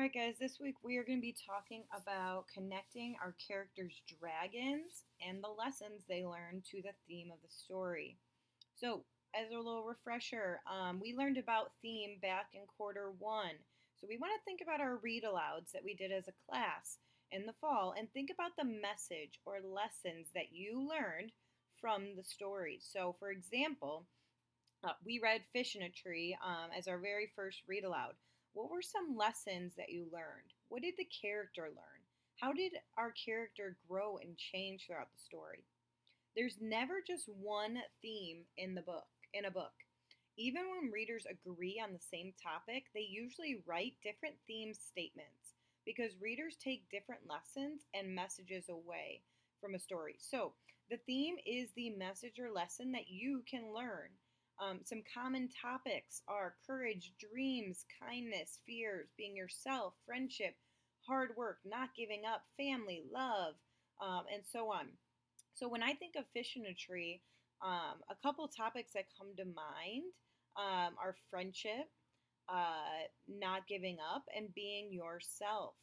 All right, guys, this week we are going to be talking about connecting our characters' dragons and the lessons they learn to the theme of the story. So, as a little refresher, we learned about theme back in quarter one. So, we want to think about our read alouds that we did as a class in the fall and think about the message or lessons that you learned from the story. So, for example, we read Fish in a Tree as our very first read aloud. What were some lessons that you learned? What did the character learn? How did our character grow and change throughout the story? There's never just one theme in a book. Even when readers agree on the same topic, they usually write different theme statements because readers take different lessons and messages away from a story. So, the theme is the message or lesson that you can learn. Some common topics are courage, dreams, kindness, fears, being yourself, friendship, hard work, not giving up, family, love, and so on. So when I think of Fish in a Tree, a couple topics that come to mind are friendship, not giving up, and being yourself.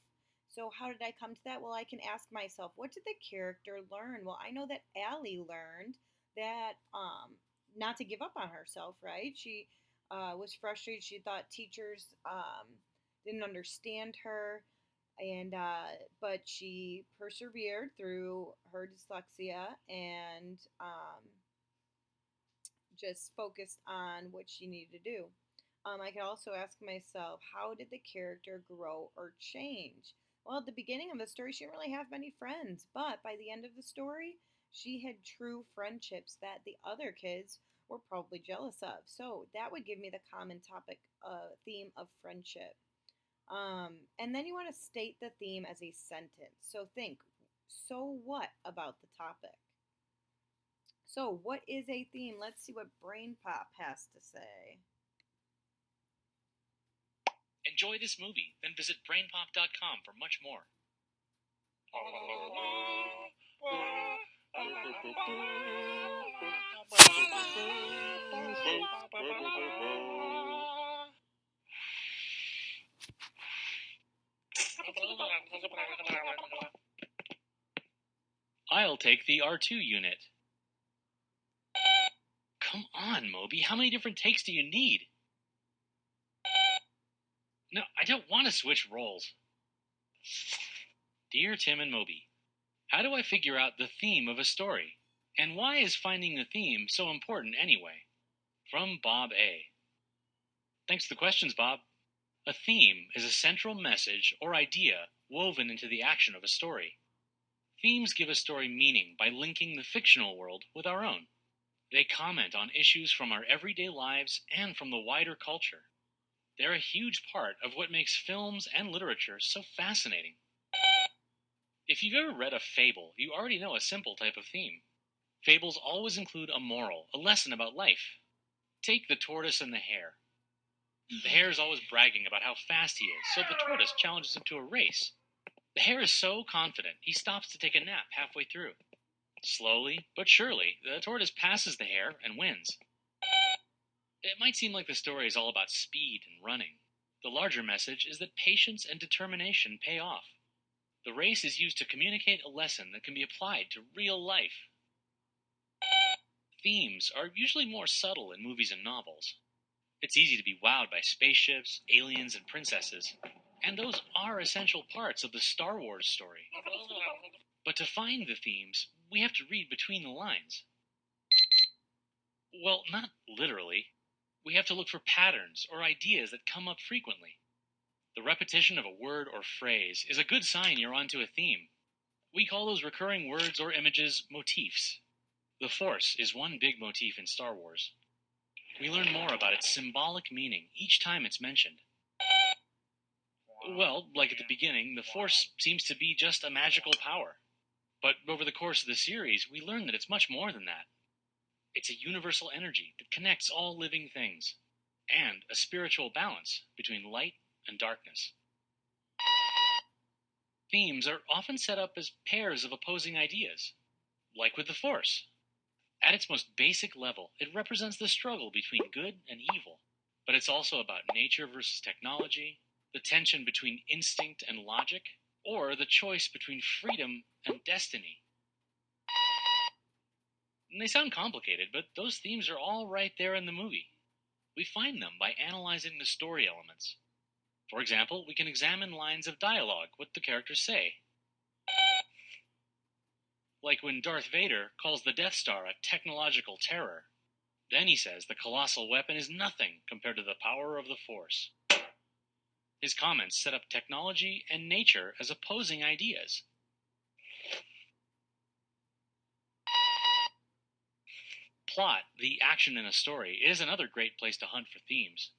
So how did I come to that? Well, I can ask myself, what did the character learn? Well, I know that Allie learned that not to give up on herself. Right? She was frustrated. She thought teachers didn't understand her, and but she persevered through her dyslexia and just focused on what she needed to do. I could also ask myself, how did the character grow or change? Well, at the beginning of the story, she didn't really have many friends, but by the end of the story, she had true friendships that the other kids were probably jealous of. So that would give me the common topic, theme of friendship. And then you want to state the theme as a sentence. So think, so what about the topic? So, what is a theme? Let's see what Brain Pop has to say. Enjoy this movie, then visit brainpop.com for much more. I'll take the R2 unit. Come on, Moby, how many different takes do you need? No, I don't want to switch roles. Dear Tim and Moby, how do I figure out the theme of a story? And why is finding the theme so important anyway? From Bob A. Thanks for the questions, Bob. A theme is a central message or idea woven into the action of a story. Themes give a story meaning by linking the fictional world with our own. They comment on issues from our everyday lives and from the wider culture. They're a huge part of what makes films and literature so fascinating. If you've ever read a fable, you already know a simple type of theme. Fables always include a moral, a lesson about life. Take the tortoise and the hare. The hare is always bragging about how fast he is, so the tortoise challenges him to a race. The hare is so confident, he stops to take a nap halfway through. Slowly, but surely, the tortoise passes the hare and wins. It might seem like the story is all about speed and running. The larger message is that patience and determination pay off. The race is used to communicate a lesson that can be applied to real life. Themes are usually more subtle in movies and novels. It's easy to be wowed by spaceships, aliens, and princesses, and those are essential parts of the Star Wars story. But to find the themes, we have to read between the lines. Well, not literally. We have to look for patterns or ideas that come up frequently. The repetition of a word or phrase is a good sign you're onto a theme. We call those recurring words or images motifs. The Force is one big motif in Star Wars. We learn more about its symbolic meaning each time it's mentioned. Well, like at the beginning, the Force seems to be just a magical power. But over the course of the series, we learn that it's much more than that. It's a universal energy that connects all living things, and a spiritual balance between light and darkness. Themes are often set up as pairs of opposing ideas, like with the Force. At its most basic level, it represents the struggle between good and evil, but it's also about nature versus technology, the tension between instinct and logic, or the choice between freedom and destiny. And they sound complicated, but those themes are all right there in the movie. We find them by analyzing the story elements. For example, we can examine lines of dialogue, what the characters say. Like when Darth Vader calls the Death Star a technological terror. Then he says the colossal weapon is nothing compared to the power of the Force. His comments set up technology and nature as opposing ideas. Plot, the action in a story, is another great place to hunt for themes.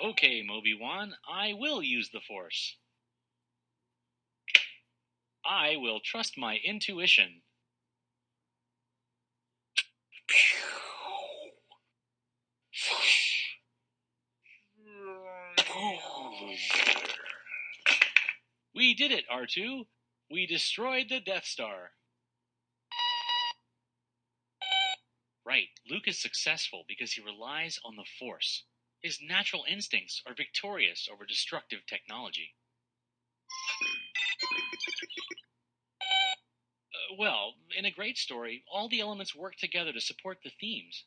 Okay, Moby-Wan, I will use the Force. I will trust my intuition. We did it, R2. We destroyed the Death Star. Right, Luke is successful because he relies on the Force. His natural instincts are victorious over destructive technology. Well, in a great story, all the elements work together to support the themes.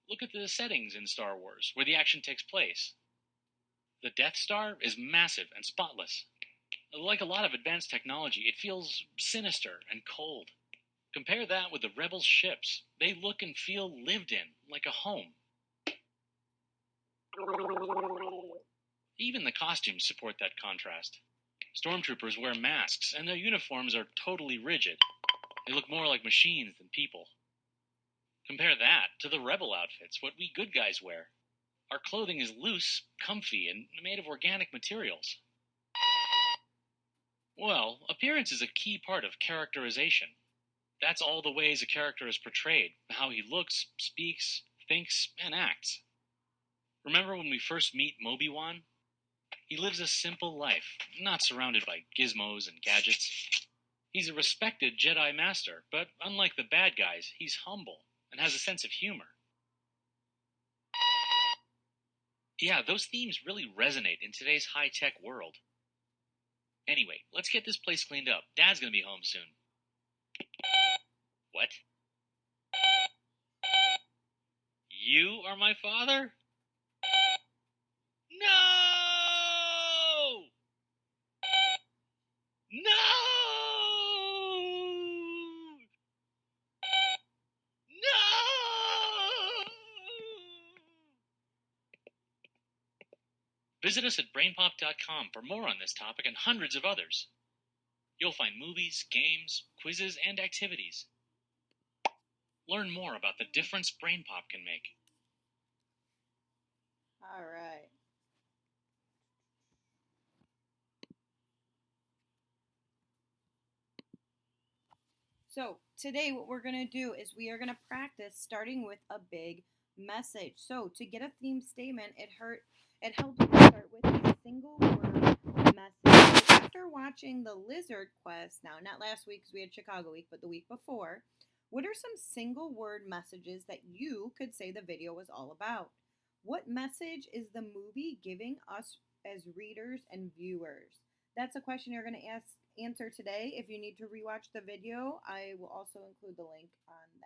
Look at the settings in Star Wars, where the action takes place. The Death Star is massive and spotless. Like a lot of advanced technology, it feels sinister and cold. Compare that with the Rebels' ships. They look and feel lived in, like a home. Even the costumes support that contrast. Stormtroopers wear masks, and their uniforms are totally rigid. They look more like machines than people. Compare that to the Rebel outfits, what we good guys wear. Our clothing is loose, comfy, and made of organic materials. Well, appearance is a key part of characterization. That's all the ways a character is portrayed, how he looks, speaks, thinks, and acts. Remember when we first meet Moby-Wan? He lives a simple life, not surrounded by gizmos and gadgets. He's a respected Jedi Master, but unlike the bad guys, he's humble and has a sense of humor. Yeah, those themes really resonate in today's high-tech world. Anyway, let's get this place cleaned up. Dad's gonna be home soon. What? You are my father? No! No! No! Visit us at brainpop.com for more on this topic and hundreds of others. You'll find movies, games, quizzes, and activities. Learn more about the difference BrainPop can make. All right. So today what we're going to do is we are going to practice starting with a big message. So to get a theme statement, it helps to start with a single word message. So after watching the Lizard Quest, now not last week because we had Chicago Week, but the week before, what are some single word messages that you could say the video was all about? What message is the movie giving us as readers and viewers? That's a question you're going to answer today. If you need to rewatch the video, I will also include the link on